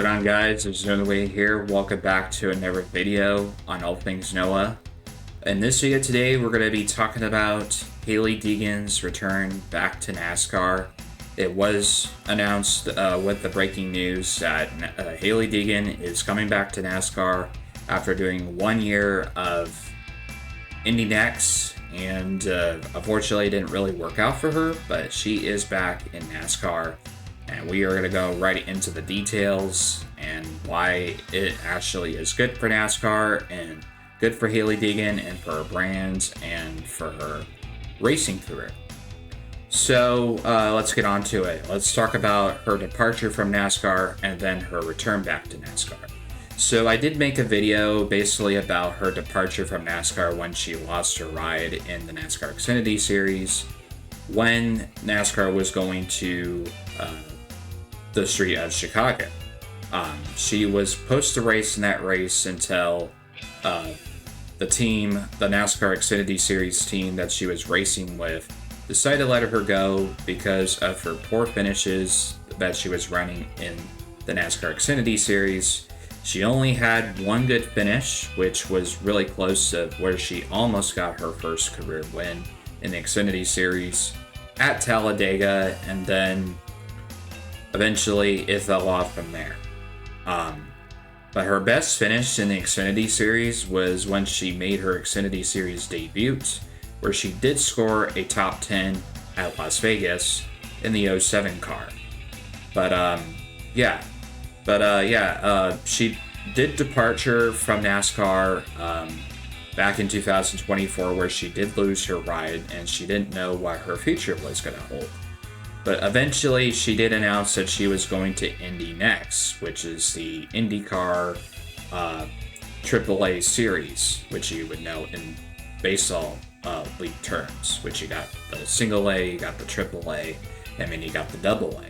going on, guys? It's Noah here. Welcome back to another video on all things Noah. In this video today, we're going to be talking about Hailie Deegan's return back to NASCAR. It was announced with the breaking news that Hailie Deegan is coming back to NASCAR after doing 1 year of IndyNEXT, and unfortunately it didn't really work out for her, but she is back in NASCAR. And we are going to go right into the details and why it actually is good for NASCAR and good for Hailie Deegan and for her brand and for her racing career. So let's get on to it. Let's talk about her departure from NASCAR and then her return back to NASCAR. So I did make a video basically about her departure from NASCAR when she lost her ride in the NASCAR Xfinity Series when NASCAR was going to the street of Chicago. She was supposed to race in that race until the NASCAR Xfinity Series team that she was racing with decided to let her go because of her poor finishes that she was running in the NASCAR Xfinity Series. She only had one good finish, which was really close to where she almost got her first career win in the Xfinity Series at Talladega, and then eventually it fell off from there. But her best finish in the Xfinity Series was when she made her Xfinity Series debut, where she did score a top 10 at Las Vegas in the 07 car. She did departure from NASCAR back in 2024, where she did lose her ride and she didn't know what her future was going to hold. But eventually, she did announce that she was going to IndyNEXT, which is the IndyCar AAA series, which you would know in baseball league terms, which you got the single A, you got the AAA, and then you got the double A.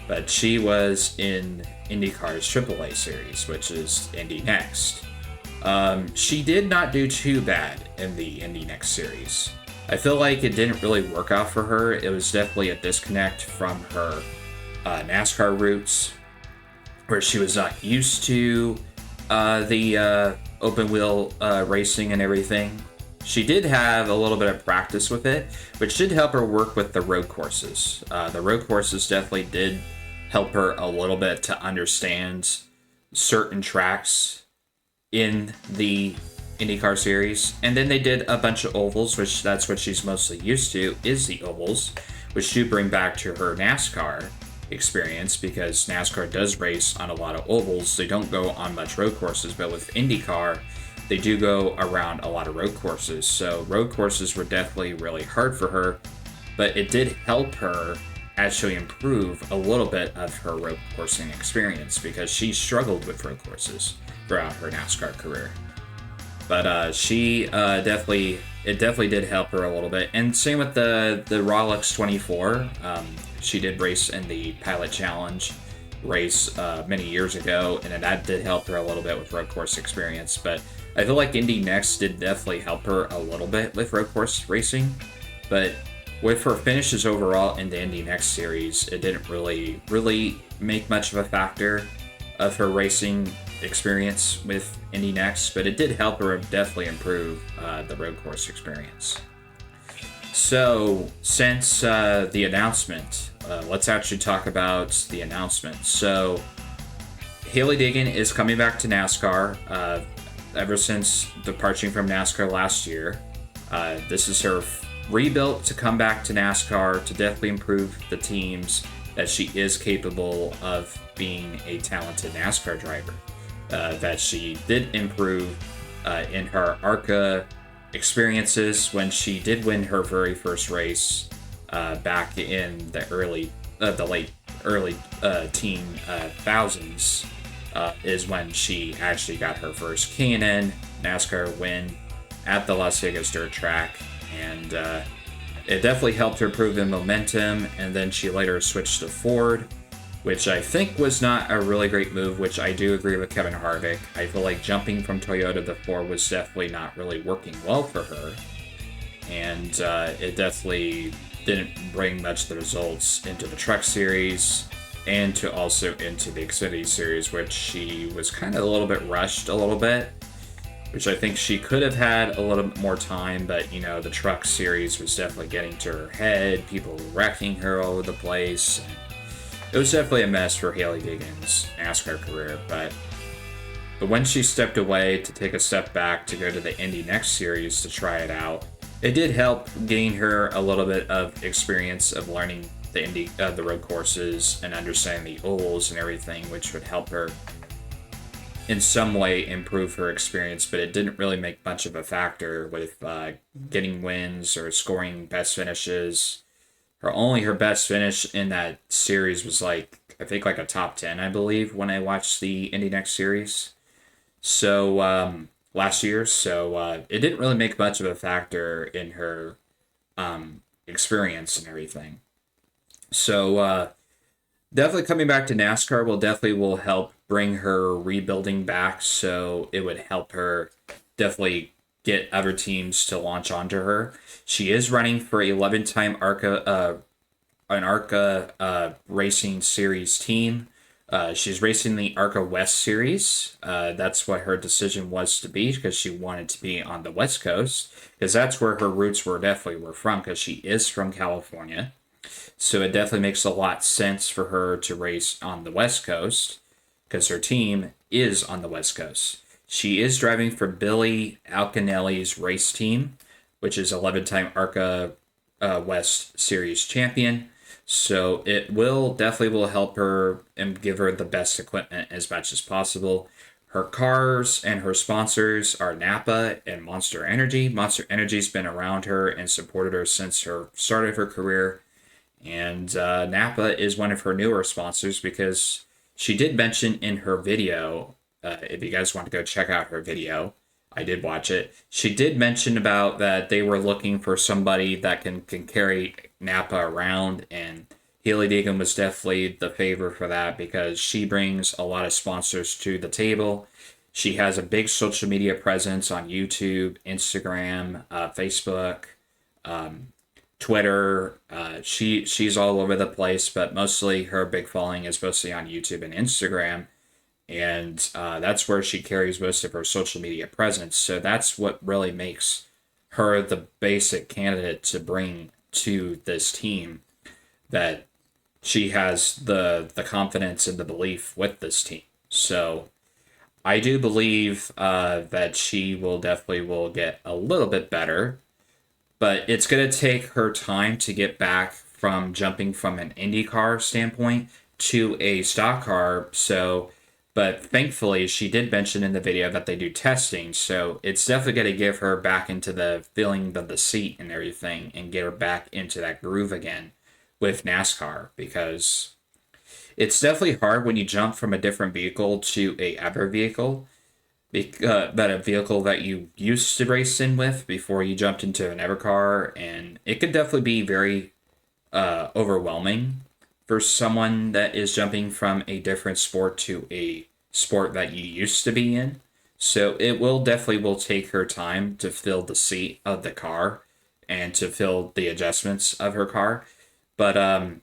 But she was in IndyCar's AAA series, which is IndyNEXT. She did not do too bad in the IndyNEXT series. I feel like it didn't really work out for her. It was definitely a disconnect from her NASCAR roots, where she was not used to the open wheel racing and everything. She did have a little bit of practice with it, which did help her work with the road courses. The road courses definitely did help her a little bit to understand certain tracks in the IndyCar series. And then they did a bunch of ovals, which that's what she's mostly used to, is the ovals, which do bring back to her NASCAR experience, because NASCAR does race on a lot of ovals. They don't go on much road courses, but with IndyCar, they do go around a lot of road courses. So road courses were definitely really hard for her, but it did help her actually improve a little bit of her road coursing experience, because she struggled with road courses throughout her NASCAR career. But it definitely did help her a little bit. And same with the Rolex 24. She did race in the Pilot Challenge race many years ago, and that did help her a little bit with road course experience. But I feel like IndyNEXT did definitely help her a little bit with road course racing. But with her finishes overall in the IndyNEXT series, it didn't really make much of a factor of her racing experience with IndyNEXT, but it did help her definitely improve the road course experience. So, since the announcement, let's actually talk about the announcement. So, Hailie Deegan is coming back to NASCAR ever since departing from NASCAR last year. This is her rebuilt to come back to NASCAR to definitely improve the teams that she is capable of being a talented NASCAR driver. That she did improve in her ARCA experiences when she did win her very first race back in the late teen thousands is when she actually got her first K&N NASCAR win at the Las Vegas dirt track, and it definitely helped her improve the momentum. And then she later switched to Ford, which I think was not a really great move, which I do agree with Kevin Harvick. I feel like jumping from Toyota to Ford was definitely not really working well for her, and it definitely didn't bring much of the results into the Truck Series. and to also into the Xfinity Series, which she was kind of a little bit rushed a little bit, which I think she could have had a little bit more time, but the Truck Series was definitely getting to her head. People were wrecking her all over the place. It was definitely a mess for Hailie Deegan's NASCAR career, but when she stepped away to take a step back to go to the IndyNEXT series to try it out, it did help gain her a little bit of experience of learning the road courses and understanding the ovals and everything, which would help her in some way improve her experience. But it didn't really make much of a factor with getting wins or scoring best finishes. Her best finish in that series was I think a top 10, I believe, when I watched the IndyNEXT series. So last year, so it didn't really make much of a factor in her experience and everything. So definitely coming back to NASCAR will help bring her rebuilding back. So it would help her definitely get other teams to launch onto her. She is running for 11-time ARCA Racing Series team. She's racing the ARCA West Series. That's what her decision was to be, because she wanted to be on the West Coast, because that's where her roots were from, because she is from California. So it definitely makes a lot of sense for her to race on the West Coast, because her team is on the West Coast. She is driving for Billy Alcanelli's race team, which is 11-time ARCA West Series champion. So it will help her and give her the best equipment as much as possible. Her cars and her sponsors are Napa and Monster Energy. Monster Energy's been around her and supported her since her start of her career. And Napa is one of her newer sponsors, because she did mention in her video, if you guys want to go check out her video, I did watch it. She did mention about that they were looking for somebody that can carry Napa around, and Hailie Deegan was definitely the favor for that, because she brings a lot of sponsors to the table. She has a big social media presence on YouTube, Instagram, Facebook, Twitter. She's all over the place, but mostly her big following is mostly on YouTube and Instagram. And that's where she carries most of her social media presence. So that's what really makes her the basic candidate to bring to this team, that she has the confidence and the belief with this team. So I do believe that she will get a little bit better, but it's going to take her time to get back from jumping from an IndyCar standpoint to a stock car. But thankfully, she did mention in the video that they do testing, so it's definitely going to give her back into the feeling of the seat and everything, and get her back into that groove again with NASCAR, because it's definitely hard when you jump from a different vehicle to a other vehicle, but a vehicle that you used to race in with before you jumped into another car, and it could definitely be very overwhelming for someone that is jumping from a different sport to a sport that you used to be in. So it will take her time to fill the seat of the car and to fill the adjustments of her car. But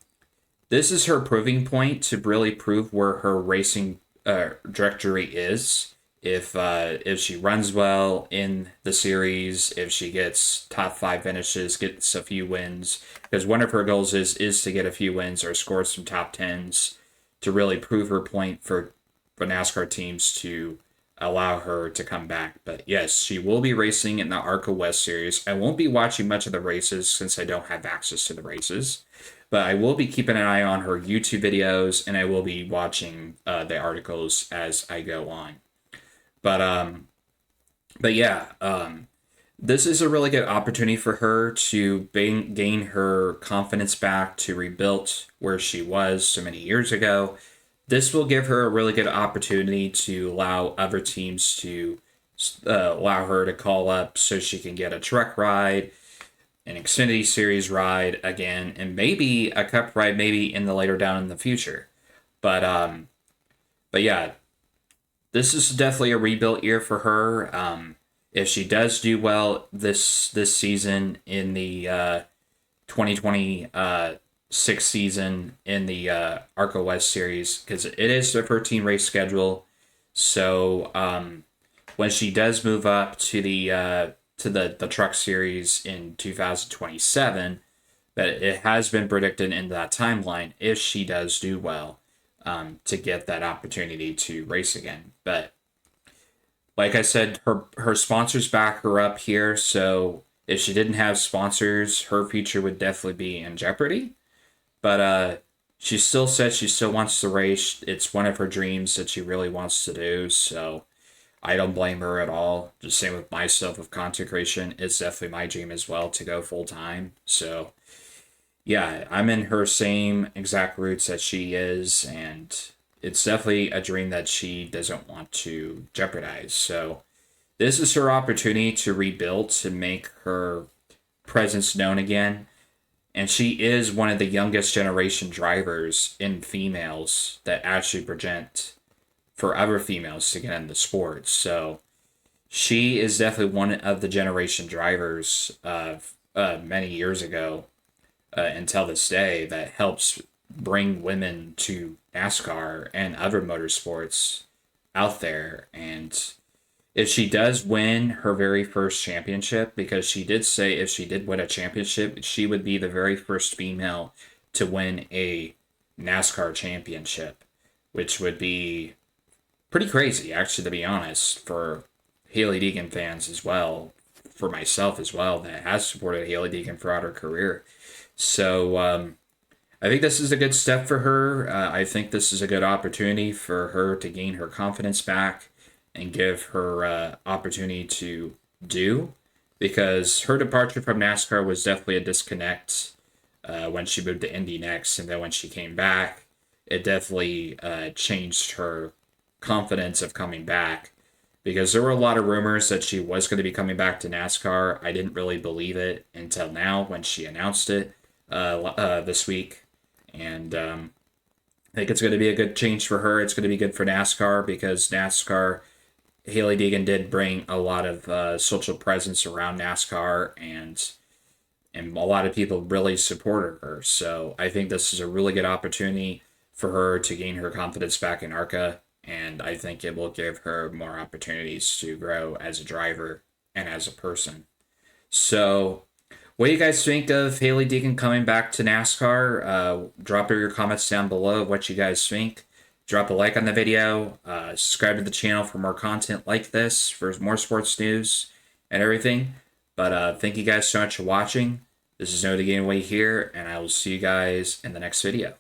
this is her proving point to really prove where her racing trajectory is. If she runs well in the series, if she gets top 5 finishes, gets a few wins, because one of her goals is to get a few wins or score some top 10s to really prove her point for NASCAR teams to allow her to come back. But yes, she will be racing in the ARCA West Series. I won't be watching much of the races since I don't have access to the races, but I will be keeping an eye on her YouTube videos, and I will be watching the articles as I go on. But yeah, this is a really good opportunity for her to gain her confidence back, to rebuild where she was so many years ago. This will give her a really good opportunity to allow other teams to allow her to call up so she can get a truck ride, an Xfinity Series ride again, and maybe a Cup ride maybe later down in the future. But yeah, this is definitely a rebuilt year for her. If she does do well this season in the 2020 sixth season in the ARCA West series because it is a 13 race schedule. So when she does move up to the truck series in 2027, that it has been predicted in that timeline if she does do well to get that opportunity to race again. But like I said, her sponsors back her up here, so if she didn't have sponsors, her future would definitely be in jeopardy. But she still said she still wants to race. It's one of her dreams that she really wants to do. So I don't blame her at all. Just same with myself with content creation. It's definitely my dream as well to go full time. So yeah, I'm in her same exact roots that she is, and it's definitely a dream that she doesn't want to jeopardize. So this is her opportunity to rebuild, to make her presence known again. And she is one of the youngest generation drivers in females that actually present for other females to get into sports. So she is definitely one of the generation drivers of many years ago until this day that helps bring women to NASCAR and other motorsports out there. And if she does win her very first championship, because she did say if she did win a championship, she would be the very first female to win a NASCAR championship, which would be pretty crazy, actually, to be honest, for Hailie Deegan fans as well, for myself as well, that has supported Hailie Deegan throughout her career. So I think this is a good step for her. I think this is a good opportunity for her to gain her confidence back and give her opportunity to do, because her departure from NASCAR was definitely a disconnect when she moved to IndyNEXT, and then when she came back, it definitely changed her confidence of coming back, because there were a lot of rumors that she was going to be coming back to NASCAR. I didn't really believe it until now when she announced it this week, and I think it's going to be a good change for her. It's going to be good for NASCAR, because NASCAR, Hailie Deegan did bring a lot of social presence around NASCAR, and a lot of people really supported her. So I think this is a really good opportunity for her to gain her confidence back in ARCA, and I think it will give her more opportunities to grow as a driver and as a person. So what do you guys think of Hailie Deegan coming back to NASCAR? Drop your comments down below what you guys think. Drop a like on the video. Subscribe to the channel for more content like this, for more sports news and everything. But thank you guys so much for watching. This is No The Game Away here, and I will see you guys in the next video.